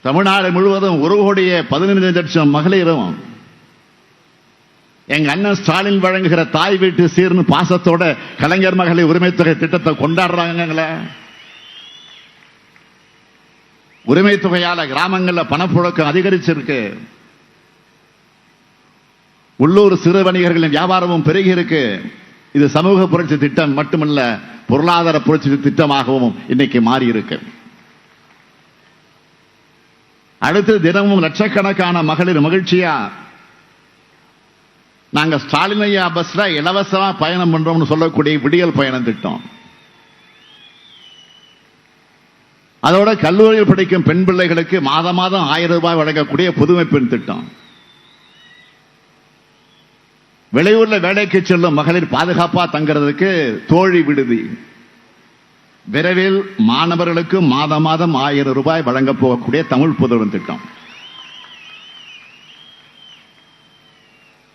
தமிழ்நாடு முழுவதும் 1,15,00,000 மகளிரும் எங்க அண்ணன் ஸ்டாலின் வழங்குகிற தாய் வீட்டு சீர்னு பாசத்தோட கலைஞர் மகளிர் உரிமை தொகை திட்டத்தை கொண்டாடுறாங்களே. உரிமை தொகையால கிராமங்களில் பணப்புழக்கம் அதிகரிச்சிருக்கு. உள்ளூர் சிறு வணிகர்களின் வியாபாரமும் பெருகி இருக்கு. இது சமூக புரட்சி திட்டம் மட்டுமல்ல, பொருளாதார புரட்சி திட்டமாகவும் இன்னைக்கு மாறி இருக்கு. அடுத்து தினமும் லட்சக்கணக்கான மகளிர் மகிழ்ச்சியா நாங்க ஸ்டாலின் ஐயா பஸ்ல இலவசமா பயணம் பண்றோம்னு சொல்லக்கூடிய விடியல் பயணம் திட்டம். அதோட கல்லூரியில் படிக்கும் பெண் பிள்ளைகளுக்கு மாதம் 1000 ரூபாய் வழங்கக்கூடிய புதுமை பெண் திட்டம். வெளியூர்ல வேலைக்கு செல்லும் மகளிர் பாதுகாப்பா தங்கிறதுக்கு தோழி விடுதி. விரைவில் மாணவர்களுக்கு மாதம் 1000 ரூபாய் வழங்க போகக்கூடிய தமிழ் புதல்வன் திட்டம்.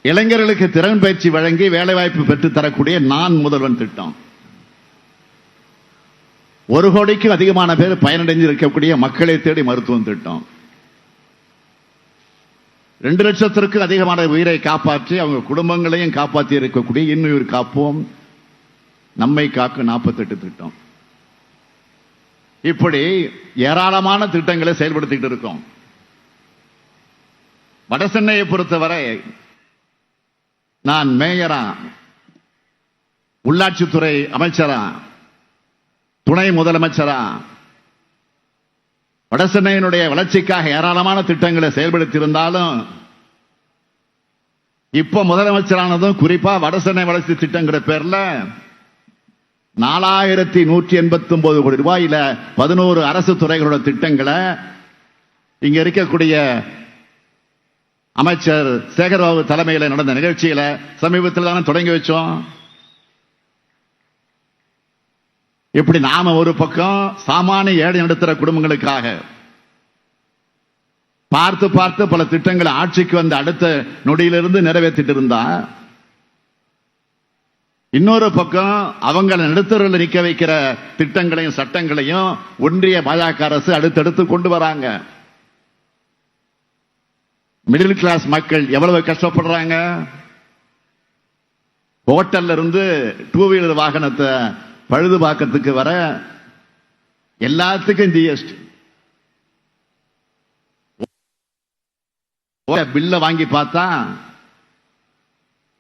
இளைஞர்களுக்கு திறன் பயிற்சி வழங்கி வேலைவாய்ப்பு பெற்றுத் தரக்கூடிய நான் முதல்வன் திட்டம். 1 கோடிக்கும் அதிகமான பேர் பயனடைஞ்சு இருக்கக்கூடிய மக்களை தேடி மருத்துவம் திட்டம். 2 லட்சத்திற்கும் அதிகமான உயிரை காப்பாற்றி அவங்க குடும்பங்களையும் காப்பாற்றி இருக்கக்கூடிய இன்னுயிர் காப்போம் நம்மை காக்கும் 48 திட்டம். இப்படி ஏராளமான திட்டங்களை செயல்படுத்திட்டு இருக்கோம். வடசென்னையை பொறுத்தவரை நான் மேயரா, உள்ளாட்சித்துறை அமைச்சரா, துணை முதலமைச்சரா வடசென்னையினுடைய வளர்ச்சிக்காக ஏராளமான திட்டங்களை செயல்படுத்தி இருந்தாலும் இப்ப முதலமைச்சரானதும் குறிப்பா வடசென்னை வளர்ச்சி திட்டங்கிற பேர்ல 4189 கோடி ரூபாயில 11 அரசு துறைகளோட திட்டங்களை இங்க இருக்கக்கூடிய அமைச்சர் சேகர்பாபு தலைமையில் நடந்த நிகழ்ச்சியில சமீபத்தில் தானே தொடங்கி வச்சோம். இப்படி நாம ஒரு பக்கம் சாமானிய ஏழை நடுத்தர குடும்பங்களுக்காக பார்த்து பார்த்து பல திட்டங்களை ஆட்சிக்கு வந்த அடுத்த நொடியிலிருந்து நிறைவேற்றிட்டு இருந்தா, இன்னொரு பக்கம் அவங்களை நடுத்தரில் நிக்க வைக்கிற திட்டங்களையும் சட்டங்களையும் ஒன்றிய பாஜக அரசு அடுத்தடுத்து கொண்டு வராங்க. மிடில் கிளாஸ் மக்கள் எவ்வளவு கஷ்டப்படுறாங்க. ஹோட்டல்ல இருந்து 2 வீலர் வாகனத்தை பழுது பார்க்கறதுக்கு வர எல்லாத்துக்கும் ஜிஎஸ்டி. பில்ல வாங்கி பார்த்தா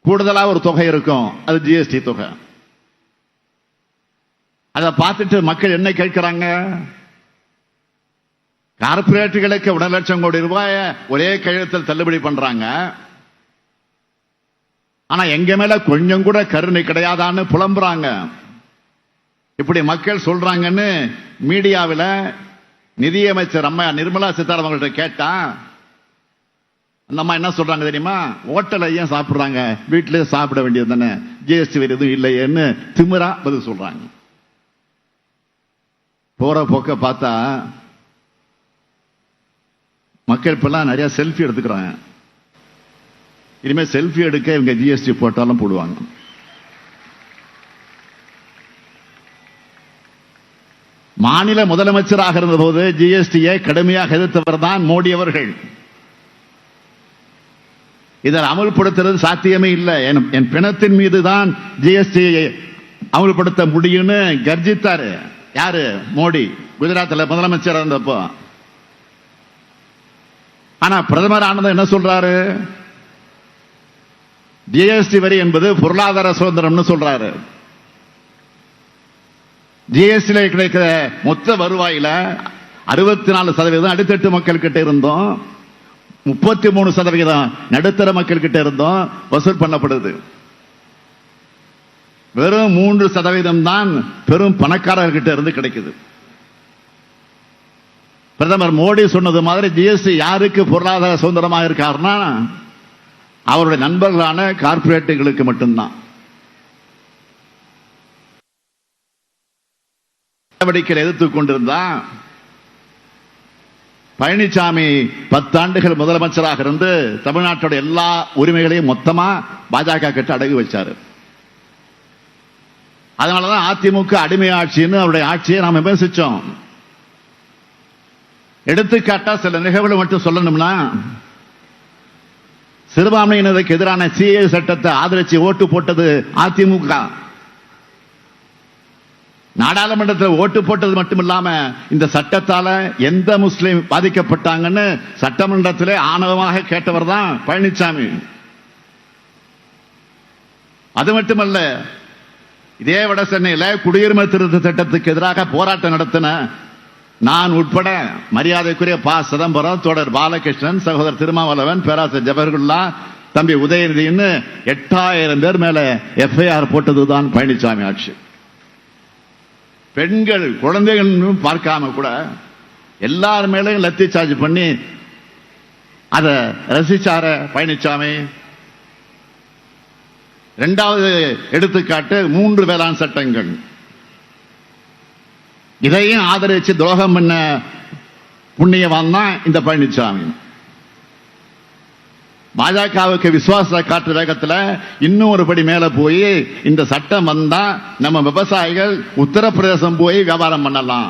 கூடுதலா ஒரு தொகை இருக்கும், அது ஜிஎஸ்டி தொகை. அதை பார்த்துட்டு மக்கள் என்ன கேட்கிறாங்க? கார்பரேட்டுகளுக்கு 1 லட்சம் கோடி ரூபாய் ஒரே கையெழுத்தில் தள்ளுபடி பண்றாங்க. ஆனா எங்க மேல கொஞ்சம் கூட கருணை கிடையாதான்னு புலம்புறாங்க. இப்படி மக்கள் சொல்றாங்கன்னு மீடியாவில் நிதியமைச்சர் அம்மா நிர்மலா சீதாராமன் அவங்கள்ட்ட கேட்டா, அந்த அம்மா என்ன சொல்றாங்க தெரியுமா? ஹோட்டல் ஏன் சாப்பிடுறாங்க, வீட்டிலே சாப்பிட வேண்டியது தானே, ஜிஎஸ்டி எதுவும் இல்லையேன்னு திமிரா பதில் சொல்றாங்க. போற போக்க பார்த்தா மக்கள் இப்பெல்லாம் நிறைய செல்ஃபி எடுத்துக்கிறாங்க. இனிமே செல்ஃபி எடுக்க இவங்க ஜிஎஸ்டி போட்டாலும் போடுவாங்க. மாநில முதலமைச்சராக இருந்த போது ஜிஎஸ்டியை கடுமையாக எதிர்த்தவர் தான் மோடி அவர்கள். இதை அமல்படுத்துறது சாத்தியமே இல்லை, என் பிணத்தின் மீது தான் ஜிஎஸ்டியை அமல்படுத்த முடியும்னு கர்ஜித்தாரு. யாரு? மோடி, குஜராத்தில் முதலமைச்சர் இருந்தப்போ. ஆனா பிரதமர் ஆனது என்ன சொல்றாரு? ஜிஎஸ்டி வரி என்பது பொருளாதார சுதந்திரம்னு சொல்றாரு. ஜிஎஸ்டி கிடைக்கிற மொத்த வருவாயில 64% அடித்தட்டு மக்கள் கிட்ட இருந்தோம், 33% நடுத்தர மக்கள் கிட்ட இருந்தோம் வசூல் பண்ணப்படுது. வெறும் 3% தான் பெரும் பணக்காரர்கிட்ட இருந்து கிடைக்குது. பிரதமர் மோடி சொன்னது மாதிரி ஜிஎஸ்டி யாருக்கு பொருளாதார சுதந்திரமாக இருக்காருன்னா அவருடைய நண்பர்களான கார்பரேட்டுகளுக்கு மட்டும்தான். நடவடிக்கைகளை எதிர்த்துக் கொண்டிருந்தா பழனிசாமி 10 ஆண்டுகள் முதலமைச்சராக இருந்து தமிழ்நாட்டோட எல்லா உரிமைகளையும் மொத்தமா பாஜக கிட்ட அடகு வச்சாரு. அதனாலதான் அதிமுக அடிமை ஆட்சின்னு அவருடைய ஆட்சியை நாம் விமர்சிச்சோம். எடுத்துக்காட்டா சில நிகழ்வுகளை மட்டும் சொல்லணும்னா, சிறுபான்மையினருக்கு எதிரான சிஏ சட்டத்தை ஆதரிச்சு ஓட்டு போட்டது அதிமுக. நாடாளுமன்றத்தில் ஓட்டு போட்டது மட்டுமில்லாம இந்த சட்டத்தால எந்த முஸ்லிம் பாதிக்கப்பட்டாங்கன்னு சட்டமன்றத்திலே ஆணவமாக கேட்டவர் தான் பழனிசாமி. அது மட்டுமல்ல, இதே வட சென்னையில குடியுரிமை திருத்த சட்டத்துக்கு எதிராக போராட்டம் நடத்தின நான் உட்பட மரியாதைக்குரிய ப. சிதம்பரம், தோழர் பாலகிருஷ்ணன், சகோதரர் திருமாவளவன், பேராசிரியர் ஜவஹர்குல்லா, தம்பி உதயநிதினு 8000 பேர் மேல எஃப்ஐஆர் போட்டதுதான் பழனிசாமி ஆட்சி. பெண்கள் குழந்தைகள் பார்க்காம கூட எல்லார் மேலையும் லத்தி சார்ஜ் பண்ணி அதை ரசிச்சார பழனிசாமி. இரண்டாவது எடுத்துக்காட்டு 3 வேளாண் சட்டங்கள். இதையும் ஆதரிச்சு துரோகம் பண்ண புண்ணியவான் தான் இந்த பழனிசாமி. பாஜகவுக்கு விசுவாச காற்று வேகத்தில் இன்னும் ஒரு படி மேல போய் இந்த சட்டம் வந்தா நம்ம விவசாயிகள் உத்தரப்பிரதேசம் போய் வியாபாரம் பண்ணலாம்.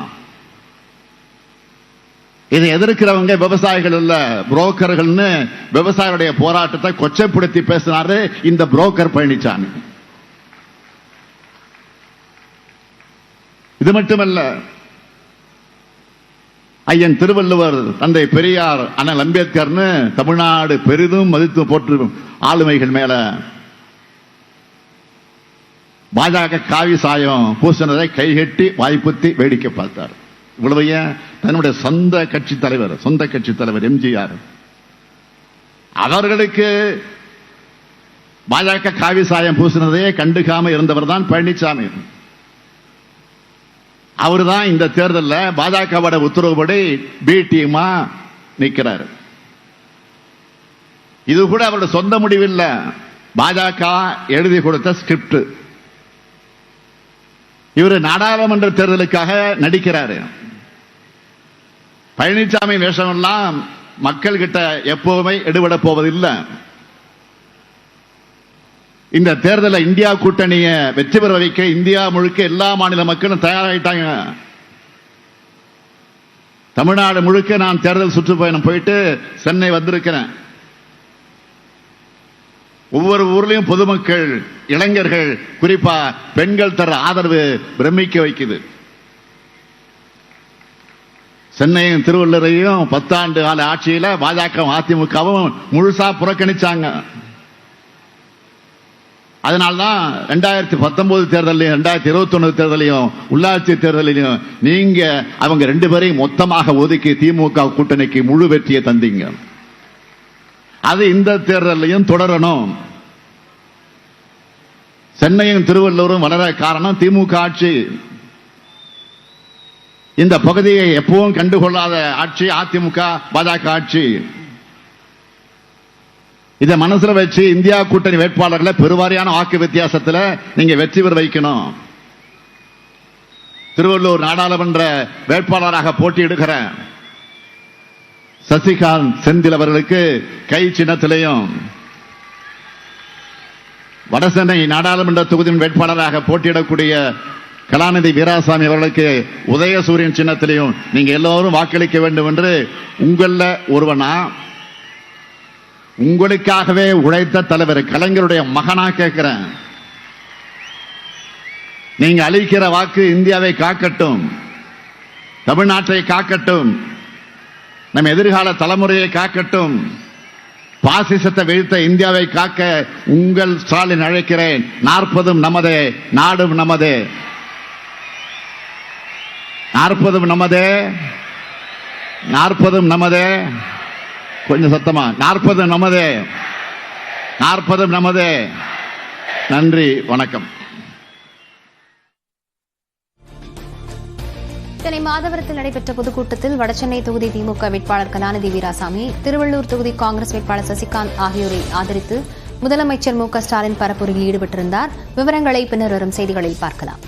இதை எதிர்க்கிறவங்க விவசாயிகள் இல்ல, புரோக்கர்கள்னு விவசாயிகளுடைய போராட்டத்தை கொச்சைப்படுத்தி பேசினாரு இந்த புரோக்கர் பழனிசாமி. இது மட்டுமல்ல, ஐயன் திருவள்ளுவர், தந்தை பெரியார், அண்ணல் அம்பேத்கர்னு தமிழ்நாடு பெரிதும் மதித்து போற்று ஆளுமைகள் மேல பாஜக காவி சாயம் பூசினதை கைகட்டி வாய்ப்புத்தி வேடிக்கை பார்த்தார். இவ்வளவு தன்னுடைய சொந்த கட்சி தலைவர் எம்ஜிஆர் அவர்களுக்கு பாஜக காவி சாயம் பூசினதையே கண்டுக்காம இருந்தவர் தான் பழனிசாமி. அவர் தான் இந்த தேர்தலில் பாஜகவோட உத்தரவுப்படி பி டீமா நிற்கிறார். இது கூட அவருடைய சொந்த முடிவில்லை, பாஜக எழுதி கொடுத்த ஸ்கிரிப்ட். இவர் நாடாளுமன்ற தேர்தலுக்காக நடிக்கிறாரு. பழனிசாமி வேஷம் எல்லாம் மக்கள் கிட்ட எப்பவுமே எடுபட போவதில்லை. இந்த தேர்தலில் இந்தியா கூட்டணியை வெற்றி பெற வைக்க இந்தியா முழுக்க எல்லா மாநில மக்களும் தயாராகிட்டாங்க. தமிழ்நாடு முழுக்க நான் தேர்தல் சுற்றுப்பயணம் போயிட்டு சென்னை வந்திருக்கிறேன். ஒவ்வொரு ஊர்லயும் பொதுமக்கள், இளைஞர்கள், குறிப்பா பெண்கள் தர ஆதரவு பிரமிக்க வைக்குது. சென்னையும் திருவள்ளூரையும் 10 ஆண்டு கால ஆட்சியில பாஜக அதிமுகவும் முழுசா புறக்கணிச்சாங்க. அதனால்தான் 2019 தேர்தலையும் 2021 தேர்தலையும் உள்ளாட்சி தேர்தலையும் நீங்க அவங்க 2 பேரையும் மொத்தமாக ஒதுக்கி திமுக கூட்டணிக்கு முழு வெற்றியை தந்தீங்க. அது இந்த தேர்தலையும் தொடரணும். சென்னையும் திருவள்ளூரும் வளர காரணம் திமுக ஆட்சி. இந்த பகுதியை எப்பவும் கண்டுகொள்ளாத ஆட்சி அதிமுக பாஜக ஆட்சி. இதை மனசுல வச்சு இந்தியா கூட்டணி வேட்பாளர்களை பெருவாரியான வாக்கு வித்தியாசத்தில் நீங்க வெற்றி பெற வைக்கணும். திருவள்ளூர் நாடாளுமன்ற வேட்பாளராக போட்டியிடுகிற சசிகாந்த் செந்தில் அவர்களுக்கு கை சின்னத்திலையும், வடசென்னை நாடாளுமன்ற தொகுதியின் வேட்பாளராக போட்டியிடக்கூடிய கலாநிதி வீராசாமி அவர்களுக்கு உதயசூரியன் சின்னத்திலையும் நீங்க எல்லோரும் வாக்களிக்க வேண்டும் என்று உங்கள ஒருவனா, உங்களுக்காகவே உழைத்த தலைவர் கலைஞருடைய மகனா கேட்கிறேன். நீங்க அளிக்கிற வாக்கு இந்தியாவை காக்கட்டும், தமிழ்நாட்டை காக்கட்டும், நம் எதிர்கால தலைமுறையை காக்கட்டும், பாசிசத்தை வீழ்த்த இந்தியாவை காக்க உங்கள் ஸ்டாலின் அழைக்கிறேன். 40 நமதே, நாடும் நமதே. 40 நமதே, 40 நமதே. கொஞ்சம் சத்தமா, 40 நமதே, 40 நமதே. நன்றி, வணக்கம். சென்னை மாதவரத்தில் நடைபெற்ற பொதுக்கூட்டத்தில் வடசென்னை தொகுதி திமுக வேட்பாளர் கலாநிதி வீராசாமி, திருவள்ளூர் தொகுதி காங்கிரஸ் வேட்பாளர் சசிகாந்த் ஆகியோரை ஆதரித்து முதலமைச்சர் மு க ஸ்டாலின் பரப்புரையில் ஈடுபட்டிருந்தார். விவரங்களை பின்னர் வரும் செய்திகளில் பார்க்கலாம்.